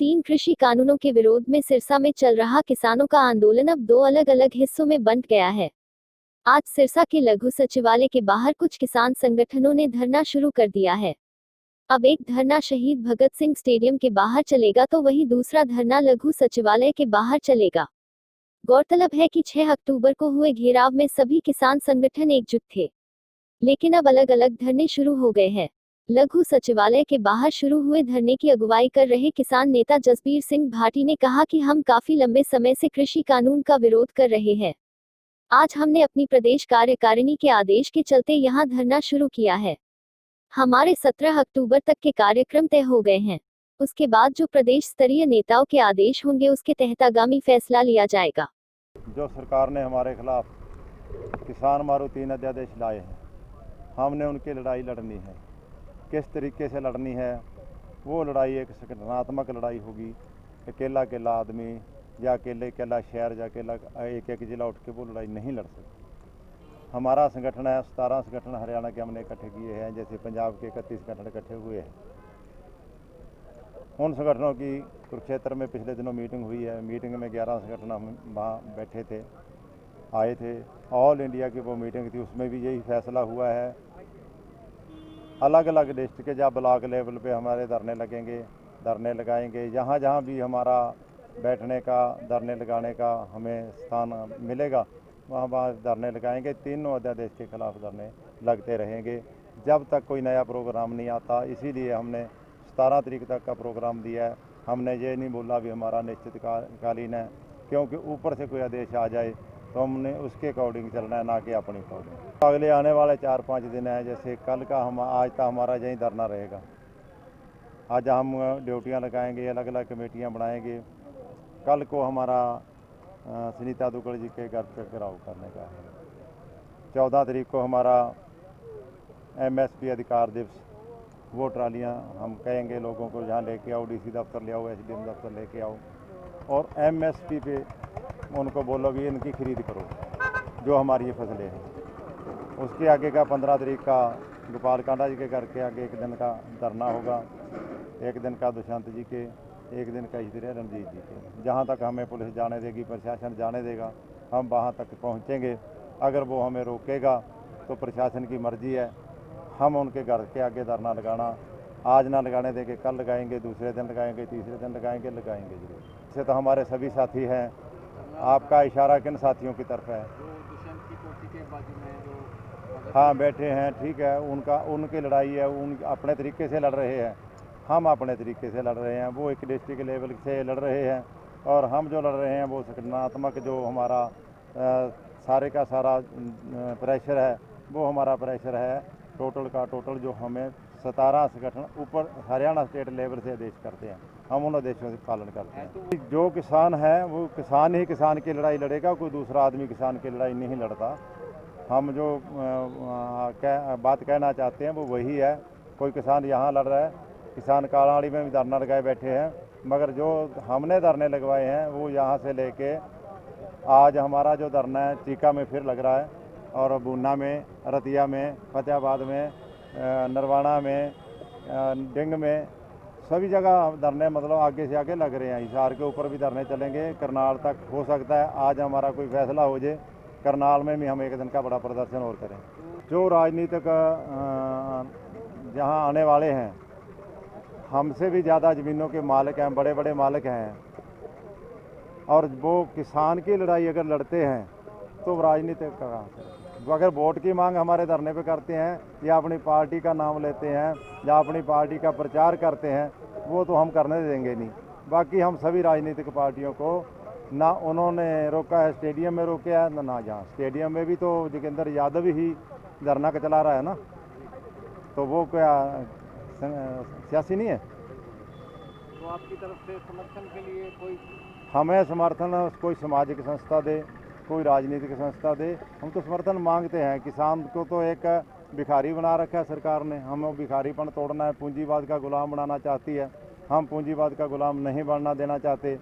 3 कृषि कानूनों के विरोध में सिरसा में चल रहा किसानों का आंदोलन अब 2 अलग-अलग हिस्सों में बंट गया है। आज सिरसा के लघु सचिवालय के बाहर कुछ किसान संगठनों ने धरना शुरू कर दिया है। अब एक धरना शहीद भगत सिंह स्टेडियम के बाहर चलेगा तो वहीं दूसरा धरना लघु सचिवालय के बाहर चलेगा। गौरतलब है कि 6 अक्टूबर को हुए घेराव में सभी किसान संगठन एकजुट थे, लेकिन अब अलग-अलग धरने शुरू हो गए हैं। लघु सचिवालय के बाहर शुरू हुए धरने की अगुवाई कर रहे किसान नेता जसबीर सिंह भाटी ने कहा कि हम काफी लंबे समय से कृषि कानून का विरोध कर रहे हैं। आज हमने अपनी प्रदेश कार्यकारिणी के आदेश के चलते यहां धरना शुरू किया है। हमारे 17 अक्टूबर तक के कार्यक्रम तय हो गए हैं। उसके बाद जो प्रदेश स्तरीय नेताओं के आदेश होंगे उसके तहत आगामी फैसला लिया जाएगा। जो सरकार ने हमारे खिलाफ किसान मारो 3 अध्यादेश लाए हैं, हमने उनकी लड़ाई लड़नी है। किस तरीके से लड़नी है, वो लड़ाई एक संगठनात्मक लड़ाई होगी। अकेला अकेला आदमी या अकेला शहर या अकेला एक जिला उठ के वो लड़ाई नहीं लड़ सकती। हमारा संगठन है, 17 संगठन हरियाणा के हमने इकट्ठे किए हैं, जैसे पंजाब के 31 संगठन इकट्ठे हुए हैं। उन संगठनों की कुरुक्षेत्र में पिछले दिनों मीटिंग हुई है। मीटिंग में 11 संगठन हम वहाँ बैठे थे, आए थे। ऑल इंडिया की वो मीटिंग थी, उसमें भी यही फैसला हुआ है। अलग अलग डिस्ट्रिक्ट या ब्लॉक लेवल पे हमारे धरने लगेंगे, धरने लगाएंगे। जहाँ जहाँ भी हमारा बैठने का, धरने लगाने का हमें स्थान मिलेगा, वहाँ वहाँ धरने लगाएंगे। तीनों अध्यादेश के खिलाफ धरने लगते रहेंगे जब तक कोई नया प्रोग्राम नहीं आता। इसीलिए हमने 17 तारीख तक का प्रोग्राम दिया है। हमने ये नहीं बोला भी हमारा निश्चित कालीन है, क्योंकि ऊपर से कोई आदेश आ जाए तो हमने उसके अकॉर्डिंग चलना है, ना कि अपनी अकॉर्डिंग। अगले आने वाले 4-5 दिन है, जैसे कल का आज तक हमारा यहीं धरना रहेगा। आज हम ड्यूटियां लगाएंगे, अलग अलग कमेटियां बनाएंगे। कल को हमारा सुनीता दुग्गल जी के घर पर घेराव करने का है। 14 तारीख को हमारा MSP अधिकार दिवस, वो ट्रालियाँ हम कहेंगे लोगों को जहाँ लेके आओ, DC दफ्तर ले आओ, SDM दफ्तर लेके आओ, और MSP पे उनको बोलो कि इनकी खरीद करो जो हमारी ये फसलें हैं। उसके आगे का 15 तारीख का गोपाल कांडा जी के घर के आगे एक दिन का धरना होगा, एक दिन का दुष्यंत जी के, एक दिन का इस तरह रणजीत जी के। जहाँ तक हमें पुलिस जाने देगी, प्रशासन जाने देगा, हम वहाँ तक पहुँचेंगे। अगर वो हमें रोकेगा तो प्रशासन की मर्जी है। हम उनके घर के आगे धरना लगाना आज ना लगाने देंगे, कल लगाएंगे, दूसरे दिन लगाएंगे, तीसरे दिन लगाएंगे जरूर। इससे तो हमारे सभी साथी हैं। आपका इशारा किन साथियों की तरफ है? हाँ, बैठे हैं, ठीक है। उनकी लड़ाई है, उन अपने तरीके से लड़ रहे हैं, हम अपने तरीके से लड़ रहे हैं। वो एक डिस्ट्रिक्ट लेवल से लड़ रहे हैं और हम जो लड़ रहे हैं वो संगठनात्मक जो हमारा सारे का सारा प्रेशर है, वो हमारा प्रेशर है टोटल का टोटल, जो हमें 17 संगठन ऊपर हरियाणा स्टेट लेवल से आदेश करते हैं, हम उन आदेशों से पालन करते हैं। जो किसान है वो किसान ही किसान की लड़ाई लड़ेगा, कोई दूसरा आदमी किसान की लड़ाई नहीं लड़ता। हम जो बात कहना चाहते हैं वो वही है। कोई किसान यहाँ लड़ रहा है, किसान कालाड़ी में भी धरना लगाए बैठे हैं, मगर जो हमने धरने लगवाए हैं वो यहाँ से लेके आज हमारा जो धरना है चीका में फिर लग रहा है, और बूना में, रतिया में, फतेहाबाद में, नरवाना में, डिंग में, सभी जगह धरने मतलब आगे से आगे लग रहे हैं। हिसार के ऊपर भी धरने चलेंगे, करनाल तक हो सकता है आज हमारा कोई फैसला हो जाए, करनाल में भी हम एक दिन का बड़ा प्रदर्शन और करें। जो राजनीतिक जहाँ आने वाले हैं, हमसे भी ज़्यादा ज़मीनों के मालिक हैं, बड़े बड़े मालिक हैं, और वो किसान की लड़ाई अगर लड़ते हैं तो राजनीतिक कहाँ से? अगर वोट की मांग हमारे धरने पे करते हैं या अपनी पार्टी का नाम लेते हैं या अपनी पार्टी का प्रचार करते हैं, वो तो हम करने देंगे नहीं। बाकी हम सभी राजनीतिक पार्टियों को ना उन्होंने रोका है, स्टेडियम में रोका है ना जहाँ। स्टेडियम में भी तो जोगिंदर यादव ही धरना का चला रहा है ना, तो वो क्या सियासी नहीं है? तो आपकी तरफ से समर्थन के लिए कोई हमें समर्थन कोई सामाजिक संस्था दे, कोई राजनीतिक संस्था दे, हम तो समर्थन मांगते हैं। किसान को तो एक भिखारी बना रखा है सरकार ने, हमें भिखारीपन तोड़ना है, पूंजीवाद का गुलाम बनाना चाहती है। हम पूंजीवाद का गुलाम नहीं बनना देना चाहते।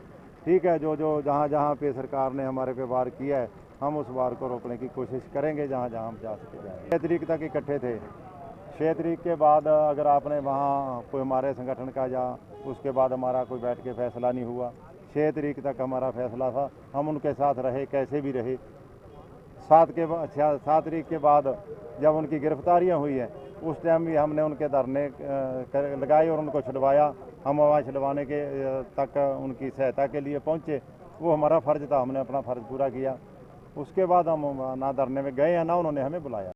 ठीक है, जो जहाँ जहाँ पे सरकार ने हमारे पे वार किया है, हम उस वार को रोकने की कोशिश करेंगे जहाँ जहाँ हम जा सके जाएँ। 6 तारीख तक इकट्ठे थे। 6 तारीख के बाद अगर आपने वहाँ कोई हमारे संगठन का या उसके बाद हमारा कोई बैठ के फैसला नहीं हुआ। 6 तारीख तक हमारा फैसला था, हम उनके साथ रहे, कैसे भी रहे। 7 तारीख के बाद जब उनकी गिरफ्तारियां हुई हैं, उस टाइम भी हमने उनके धरने लगाए और उनको छुड़वाया। हम आवाज़ छुड़वाने के तक उनकी सहायता के लिए पहुँचे, वो हमारा फ़र्ज़ था, हमने अपना फ़र्ज़ पूरा किया। उसके बाद हम ना धरने में गए हैं, ना उन्होंने हमें बुलाया।